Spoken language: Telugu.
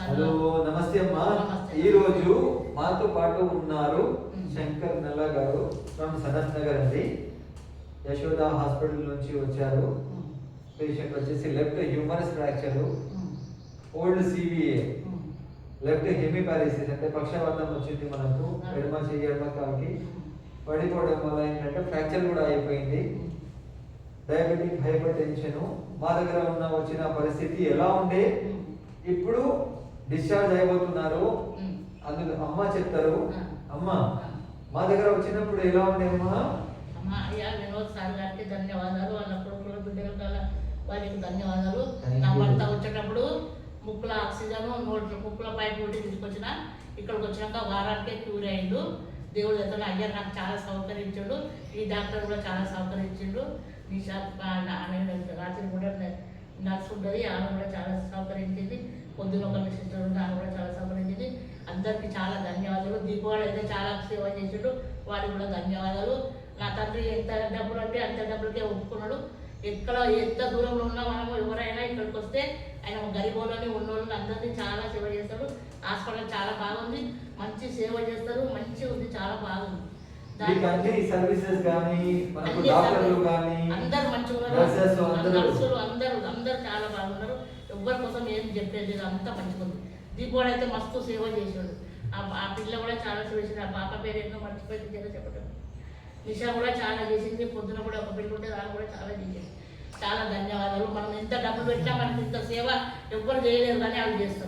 హలో నమస్తే అమ్మా. ఈ రోజు మాతో పాటు ఉన్నారు శంకర్ నల్ల గారు ఫ్రమ్ సనత్ నగర్ అండి. యశోద హాస్పిటల్ నుంచి వచ్చారు. పేషెంట్ వచ్చేసి left humerus fracture, old CVA, left hemiparesis అంటే పక్షవాతం వచ్చింది మనకు. ఎడమ చెయ్యి ఎడమ కాకి పడిపోవడం వల్ల ఏంటంటే ఫ్రాక్చర్ కూడా అయిపోయింది. డయాబెటిక్, హైపర్ టెన్షన్ మా దగ్గర వచ్చిన పరిస్థితి ఎలా ఉండే, ఇప్పుడు డిశ్చార్జ్ అయిపోతున్నారు. అందుకు అమ్మ చెప్తారు. అమ్మ మా దగ్గర వచ్చినప్పుడు ఎలా ఉండే అమ్మా? వినోద్ సార్ గారికి ధన్యవాదాలు, వాళ్ళ కొడుకుల బిడ్డల వారికి ధన్యవాదాలు. నా భర్త వచ్చేటప్పుడు ముక్కుల ఆక్సిజన్ ముక్కుల పైపు కొట్టి తీసుకొచ్చిన, ఇక్కడికి వచ్చినాక వారానికే క్యూర్ అయ్యిండు. దేవుడు ఎత్తున అయ్యారు, నాకు చాలా సౌకర్యించాడు. ఈ డాక్టర్ కూడా చాలా సౌకర్యించిండు. నిషా రాత్రి కూడా నర్స్ ఉంటుంది, ఆమె కూడా చాలా సౌకర్యించింది. పొద్దున ఒక సిస్టర్ ఉంటే ఆమె కూడా చాలా సౌకర్యించింది. అందరికీ చాలా ధన్యవాదాలు. దీపావళి అయితే చాలా సేవ చేసాడు, వారికి కూడా ధన్యవాదాలు. నా తండ్రి ఎంత డబ్బులు అంటే అంత డబ్బులకే ఒప్పుకున్నాడు. ఎక్కడ ఎంత దూరంలో ఉన్నా మనము ఎవరైనా ఇక్కడికి వస్తే ఆయన గరీబోళ్ళని ఉన్నోళ్ళని అందరినీ చాలా సేవ చేస్తాడు. హాస్పిటల్ చాలా బాగుంది, మంచి సేవ చేస్తారు, మంచిగా ఉంది, చాలా బాగుంది. అందరు మంచిగా ఉన్నారు, నర్సులు అందరు చాలా బాగున్నారు. ఎవరి కోసం ఏం చెప్పేది, అంతా మంచిగా ఉంది. దీపావళి అయితే మస్తు సేవ చేసాడు. ఆ పిల్ల కూడా చాలా సేవ చేసింది. ఆ పాప పేరు ఎన్నో మర్చిపోయింది చెప్పడం. నిషా కూడా చాలా చేసింది. పొద్దున కూడా ఒక పిల్ల ఉంటే దాన్ని కూడా చాలా చేసింది. చాలా ధన్యవాదాలు. మనం ఎంత డబ్బులు పెట్టినా మనకి ఇంత సేవ ఎవ్వరు చేయలేరు, కానీ అవి చేస్తాం.